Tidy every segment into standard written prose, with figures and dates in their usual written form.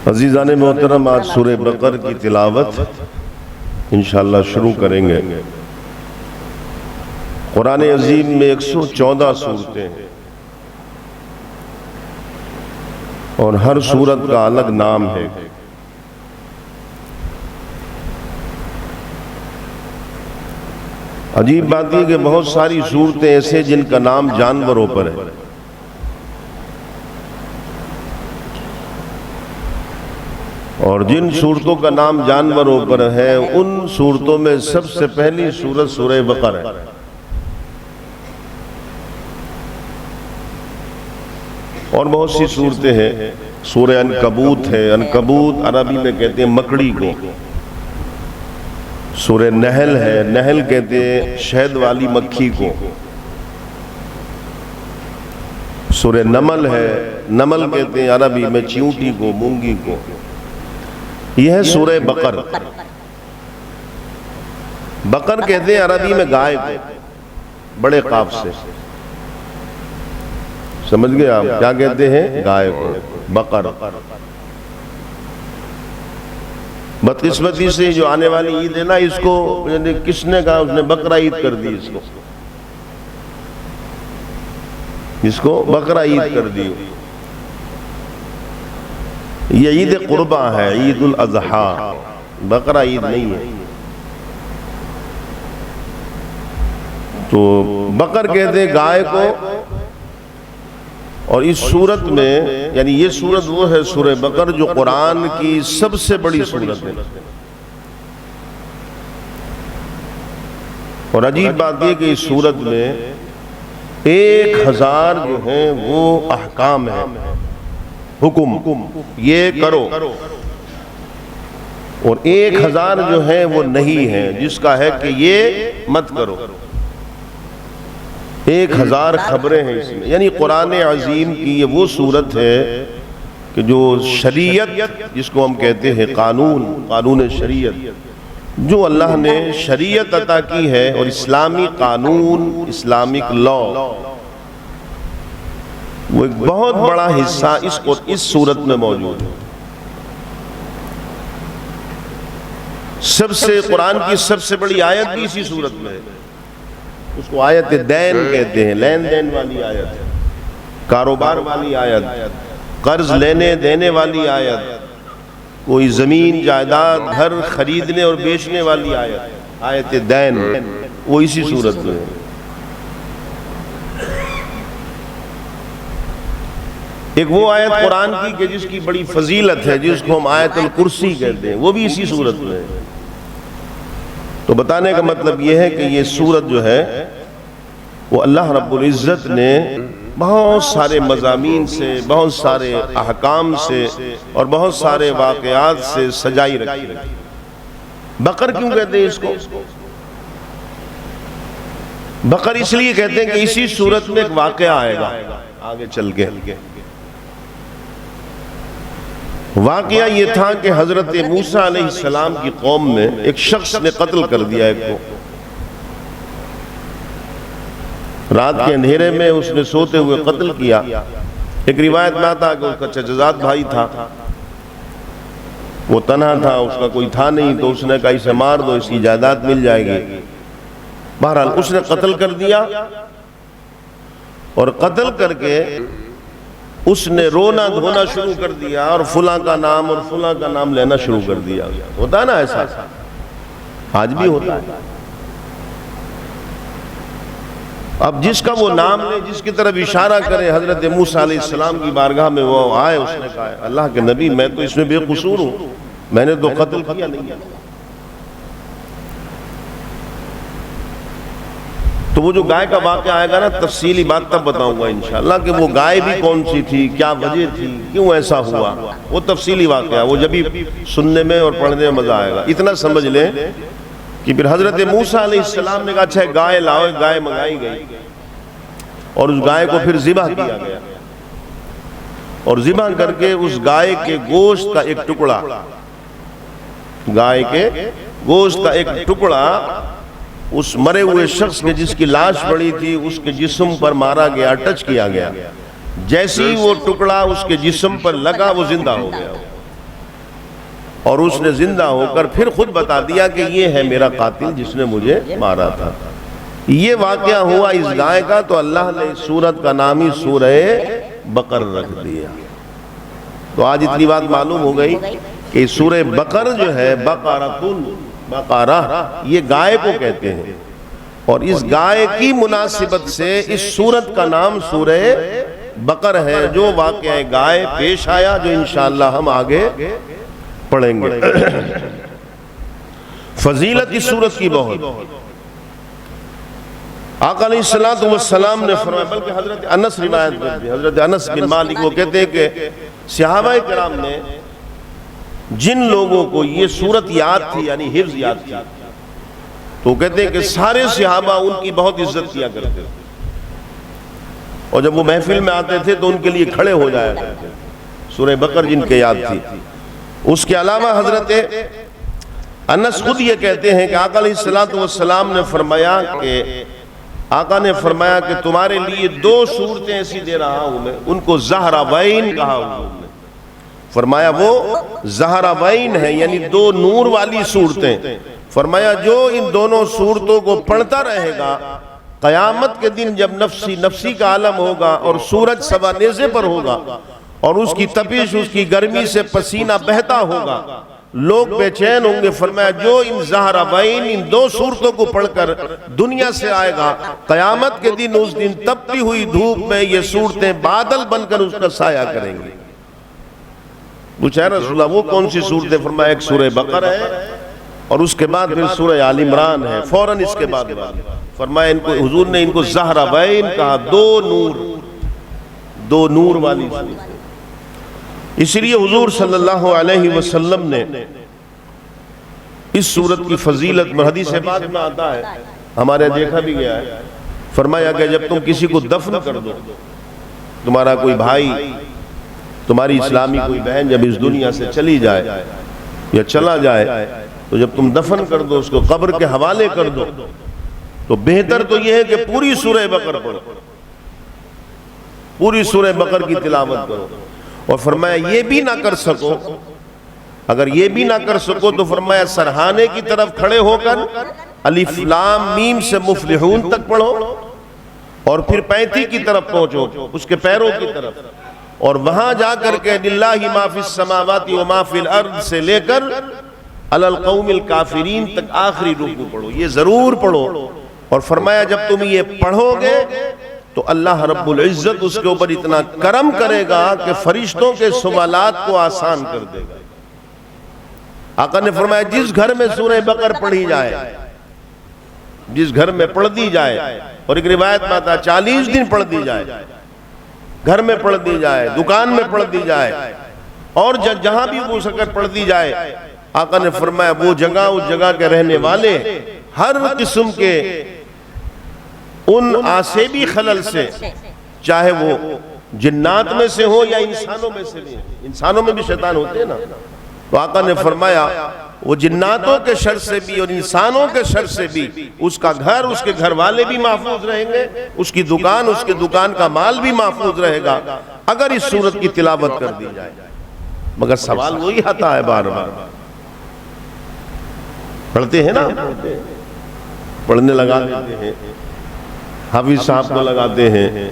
عزیزان محترم، آج سورہ بقر کی تلاوت انشاءاللہ شروع کریں گے۔ قرآن عظیم میں 114 سورتیں ہیں اور ہر سورت کا الگ نام ہے۔ عجیب بات یہ کہ بہت ساری سورتیں ایسے جن کا نام جانوروں پر ہے، اور جن سورتوں کا نام جانوروں پر ہے ان سورتوں میں سب سے پہلی سورت سورہ بقر ہے۔ اور بہت سی سورتیں ہیں، سورہ عنکبوت ہے، عنکبوت عربی میں کہتے ہیں مکڑی کو۔ سورہ نحل ہے، نحل کہتے ہیں شہد والی مکھی کو۔ سورہ نمل ہے، نمل کہتے ہیں عربی میں چیونٹی کو، مونگی کو۔ یہ ہے سورہ بقر۔ بقر کہتے ہیں عربی میں گائے کو، بڑے قاف سے۔ سمجھ گئے آپ کیا کہتے ہیں؟ گائے کو، بقر۔ بدقسمتی سے جو آنے والی عید ہے نا، اس کو کس نے کہا؟ اس نے بقرہ عید کر دی، اس کو بقرہ عید کر دی۔ یہ عید قربہ ہے، عید الاضحیٰ، بقرہ عید نہیں ہے۔ تو بقر کہتے ہیں گائے کو۔ اور اس سورت میں، یعنی یہ سورت وہ ہے سورہ بقر جو قرآن کی سب سے بڑی سورت ہے۔ اور عجیب بات یہ کہ اس سورت میں 1000 جو ہیں وہ احکام ہیں، حکم، یہ کرو، اور 1000 جو ہیں وہ نہیں ہیں، جس کا ہے کہ یہ مت کرو۔ 1000 خبریں ہیں اس میں، یعنی قرآن عظیم کی یہ وہ صورت ہے کہ جو شریعت، جس کو ہم کہتے ہیں قانون شریعت، جو اللہ نے شریعت عطا کی ہے، اور اسلامی قانون، اسلامک لا، وہ ایک بہت بڑا حصہ اس صورت میں موجود ہے۔ قرآن کی سب سے بڑی آیت بھی اسی صورت میں ہے۔ اس کو آیت دین کہتے ہیں، لین دین والی آیت، کاروبار والی آیت، قرض لینے دینے والی آیت، کوئی زمین جائیداد گھر خریدنے اور بیچنے والی آیت، آیت دین، وہ اسی صورت میں ہے۔ ایک وہ آیت قرآن کی کہ جس کی بڑی فضیلت ہے، جس کو ہم آیت الکرسی کہتے ہیں، وہ بھی اسی صورت میں ہے۔ تو بتانے کا مطلب یہ ہے کہ یہ سورت جو ہے وہ اللہ رب العزت نے بہت سارے مضامین سے، بہت سارے احکام سے اور بہت سارے واقعات سے سجائی رکھی ہے۔ بقر کیوں کہتے ہیں اس کو؟ بقر اس لیے کہتے ہیں کہ اسی سورت میں ایک واقعہ آئے گا آگے چل کے۔ واقعہ یہ تھا کہ حضرت موسیٰ علیہ السلام کی قوم میں ایک شخص نے قتل کر دیا ایک کو۔ رات کے اندھیرے میں اس نے سوتے ہوئے قتل کیا۔ ایک روایت میں آتا کہ اس کا چچزاد بھائی تھا، وہ تنہا تھا، اس کا کوئی تھا نہیں، تو اس نے کہا اسے مار دو، اس کی جائیداد مل جائے گی۔ بہرحال اس نے قتل کر دیا، اور قتل کر کے اس نے رونا دھونا شروع کر دیا، اور فلاں کا نام اور فلاں کا نام لینا شروع کر دیا۔ ہوتا ہے نا ایسا، آج بھی ہوتا ہے۔ اب جس کا وہ نام لے، جس کی طرف اشارہ کرے، حضرت موسیٰ علیہ السلام کی بارگاہ میں وہ آئے، اس نے کہا اللہ کے نبی، میں تو اس میں بے قصور ہوں، میں نے تو قتل کیا نہیں ہے۔ تو وہ جو گائے کا واقعہ آئے گا نا، تفصیلی بات تب بتاؤں گا انشاءاللہ کہ وہ گائے بھی کون سی تھی، کیا وجہ تھی، کیوں ایسا ہوا، وہ تفصیلی واقعہ، وہ جب بھی سننے میں اور پڑھنے میں مزہ آئے گا۔ اتنا سمجھ لیں کہ پھر حضرت موسیٰ علیہ السلام نے کہا اچھا گائے لاؤ، گائے منگائی گئی، اور اس گائے کو پھر ذبح کیا گیا، اور ذبح کر کے اس گائے کے گوشت کا ایک ٹکڑا، گائے کے گوشت کا ایک ٹکڑا اس مرے ہوئے شخص کے جس کی لاش پڑی تھی اس کے جسم پر مارا گیا، ٹچ کیا گیا۔ جیسی وہ ٹکڑا اس کے جسم پر لگا وہ زندہ ہو گیا۔ اور اس نے زندہ ہو کر پھر خود بتا دیا کہ یہ ہے میرا قاتل جس نے مجھے مارا تھا۔ یہ واقعہ ہوا اس گائے کا، تو اللہ نے اس سورت کا نام ہی سورہ بقر رکھ دیا۔ تو آج اتنی بات معلوم ہو گئی کہ سورہ بقر جو ہے بقرہ، یہ گائے کو کہتے ہیں، اور اس گائے کی مناسبت سے اس سورت کا نام سورہ بقر ہے، جو واقعہ گائے پیش آیا، جو انشاءاللہ ہم آگے پڑھیں گے۔ فضیلت اس سورت کی بہت، آقا علیہ السلام نے فرمایا، بلکہ حضرت انس روایت کرتے ہیں، حضرت انس بن مالک وہ کہتے ہیں کہ صحابہ کرام نے جن لوگوں کو یہ سورت یاد تھی، یعنی حفظ یاد تھی، تو کہتے ہیں کہ سارے صحابہ ان کی بہت عزت کیا کرتے تھے، اور جب وہ محفل میں آتے تھے تو ان کے لیے کھڑے ہو جایا کرتے، سورہ بقر جن کے یاد تھی۔ اس کے علاوہ حضرت انس خود یہ کہتے ہیں کہ آقا علیہ السلام نے فرمایا کہ تمہارے لیے 2 صورتیں ایسی دے رہا ہوں میں، ان کو زہراوین کہا ہوں میں۔ فرمایا وہ زہراوین ہیں، یعنی 2 نور والی صورتیں۔ فرمایا جو ان دونوں صورتوں کو پڑھتا رہے گا، قیامت کے دن جب نفسی کا عالم ہوگا اور سورج سوا نیزے پر ہوگا اور اس کی تپش، اس کی گرمی سے پسینہ بہتا ہوگا، لوگ بے چین ہوں گے۔ فرمایا جو ان زہراوین، ان 2 صورتوں کو پڑھ کر دنیا سے آئے گا، قیامت کے دن اس دن تپتی ہوئی دھوپ میں یہ صورتیں بادل بن کر اس کا سایہ کریں گی۔ پوچھا رسول اللہ وہ کون سی صورتیں؟ فرمایا ایک سورہ بقر ہے، اور اس کے بعد پھر سورہ آل عمران ہے، فوراً اس کے بعد فرمایا ان کو حضور نے ان کو زہراوین کہا، 2 نور والی صورتیں۔ اس لیے حضور صلی اللہ علیہ وسلم نے اس سورت کی فضیلت میں حدیث پاک میں آتا ہے، ہمارے دیکھا بھی گیا ہے، فرمایا کہ جب تم کسی کو دفن کر دو، تمہارا کوئی بھائی، تمہاری اسلامی کوئی بہن جب اس دنیا سے چلی جائے یا چلا جائے، تو جب تم دفن کر دو، اس کو قبر کے حوالے کر دو، تو بہتر تو یہ ہے کہ پوری سورہ بقر پڑھو، پوری سورہ بقر کی تلاوت کرو۔ اور فرمایا یہ بھی نہ کر سکو، اگر یہ بھی نہ کر سکو تو فرمایا سرہانے کی طرف کھڑے ہو کر الف لام میم سے مفلحون تک پڑھو، اور پھر 35 کی طرف پہنچو، اس کے پیروں کی طرف، اور وہاں جا کر کے للہ ما فی السماوات و ما فی الارض سے لے کر علی القوم الکافرین تک آخری رکوع پڑھو، یہ ضرور پڑھو۔ اور فرمایا جب تم یہ پڑھو گے تو اللہ رب العزت اس کے اوپر اتنا کرم کرے گا کہ فرشتوں کے سوالات کو آسان کر دے گا۔ آقا نے فرمایا جس گھر میں سورہ بقر پڑھی جائے، جس گھر میں پڑھ دی جائے، اور ایک روایت میں آتا 40 دن پڑھ دی جائے، گھر میں پڑھ دی جائے، دکان میں پڑھ دی جائے، اور جہاں بھی وہ سکر پڑھ دی جائے، آقا نے فرمایا وہ جگہ، اس جگہ کے رہنے والے ہر قسم کے ان آسیبی خلل سے، چاہے وہ جنات میں سے ہو یا انسانوں میں سے بھی، انسانوں میں بھی شیطان ہوتے ہیں نا، تو آقا نے فرمایا وہ جناتوں کے شر سے بھی اور انسانوں کے شر سے بھی اس کا گھر، اس کے گھر والے بھی محفوظ رہیں گے، اس کی دکان، اس کے دکان کا مال بھی محفوظ رہے گا اگر اس سورت کی تلاوت کر دی جائے۔ مگر سوال وہی آتا ہے بار بار، پڑھتے ہیں نا، پڑھنے لگا دیتے ہیں، حافظ صاحب کو لگاتے ہیں،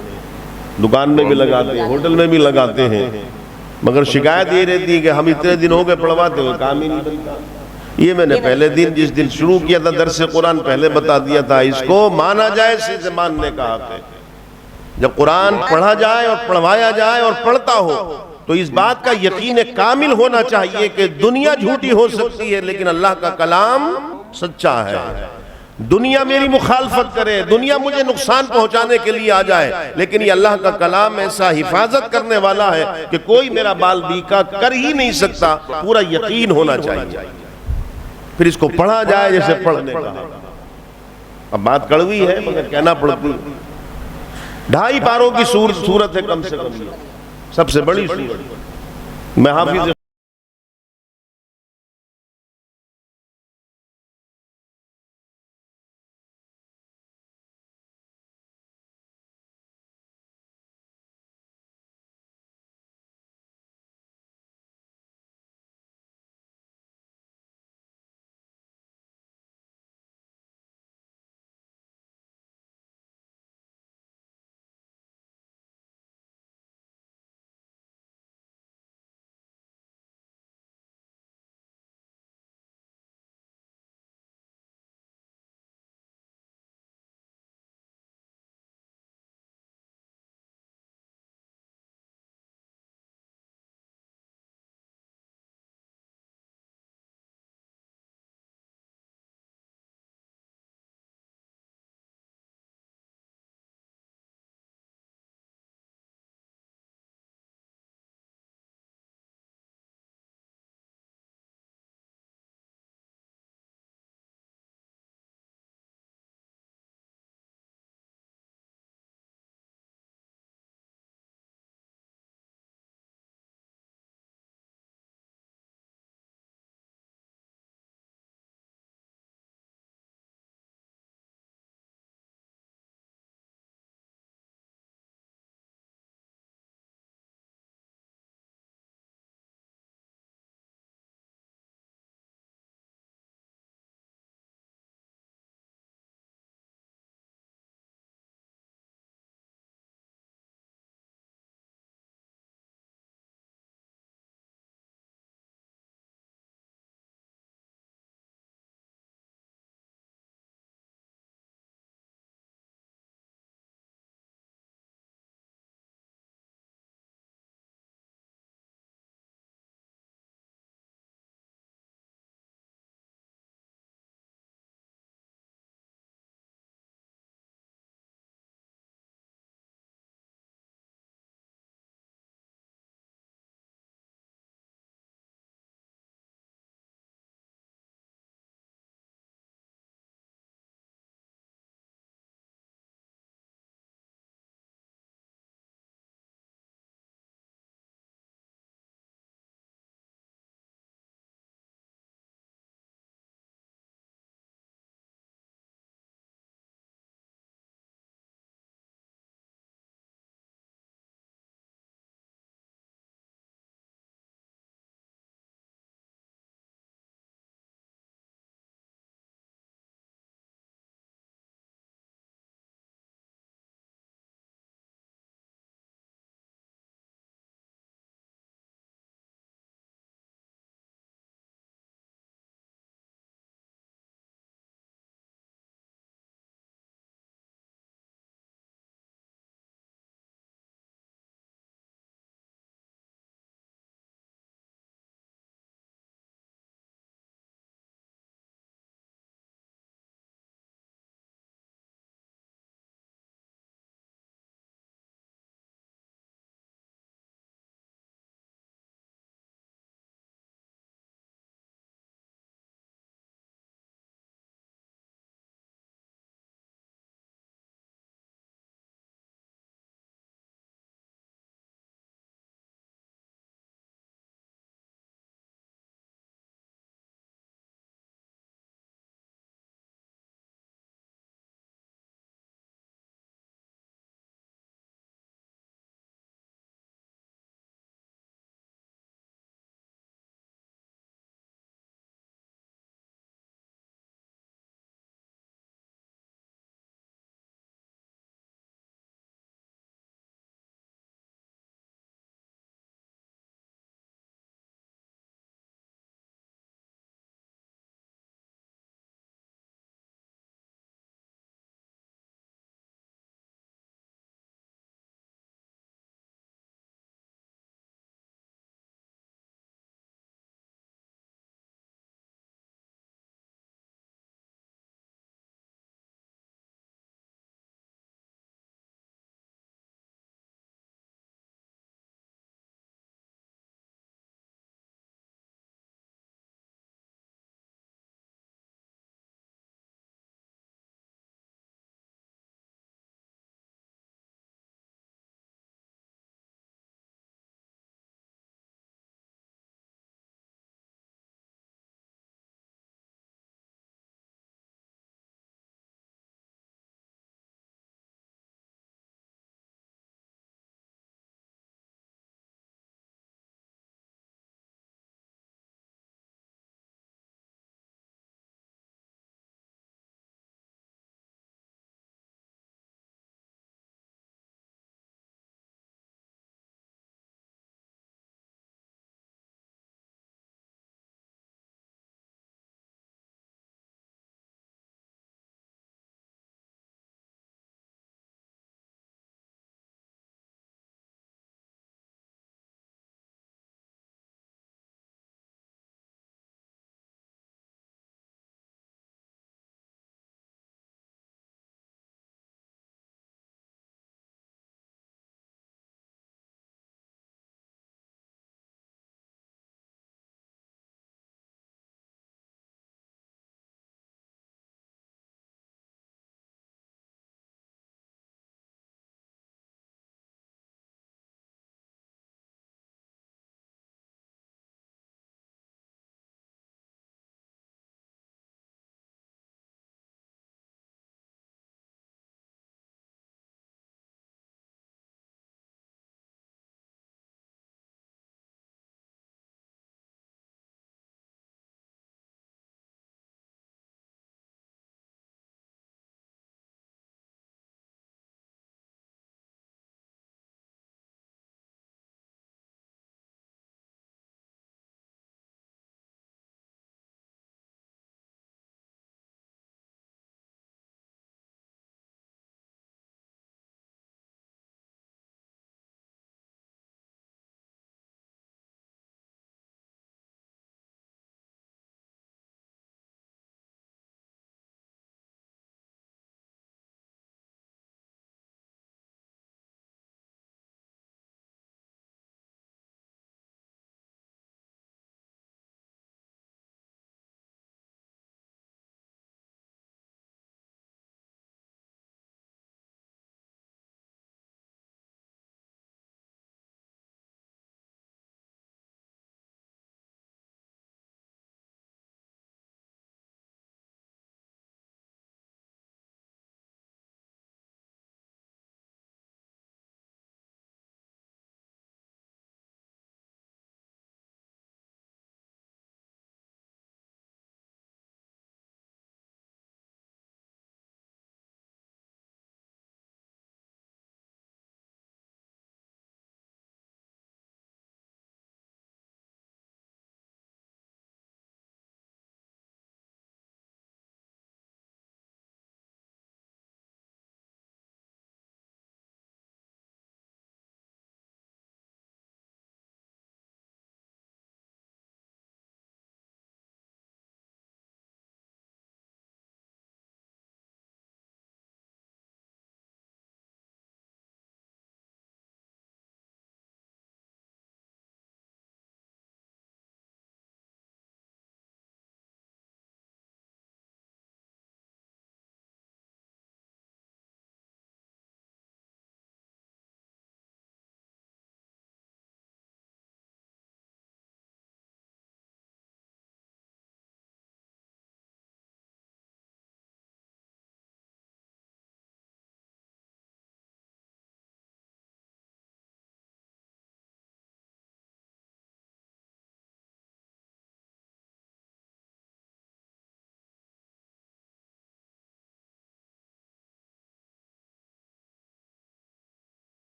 دکان میں بھی لگاتے ہیں، ہوٹل میں بھی لگاتے ہیں، مگر شکایت یہ رہتی ہے کہ ہم اتنے دن ہو گئے پڑھواتے ہوئے کام ہی نہیں بنتا۔ یہ میں نے پہلے دن جس دن شروع کیا تھا درس قرآن پہلے بتا دیا تھا، اس کو مانا جائے سے ماننے کا حق ہے۔ جب قرآن پڑھا جائے اور پڑھوایا جائے اور پڑھتا ہو تو اس بات کا یقین کامل ہونا چاہیے کہ دنیا جھوٹی ہو سکتی ہے لیکن اللہ کا کلام سچا ہے۔ دنیا میری مخالفت کرے، دنیا مجھے نقصان پہنچانے کے لیے آ جائے، لیکن یہ اللہ کا کلام ایسا حفاظت کرنے والا ہے کہ کوئی میرا بال بیکا کر ہی نہیں سکتا، پورا یقین ہونا چاہیے۔ پھر اس کو پڑھا جائے جیسے پڑھنے کا۔ اب بات کڑوی ہے مگر کہنا پڑتی، 2.5 پاروں کی سورت ہے کم سے کم، سب سے بڑی سورت۔ میں حافظ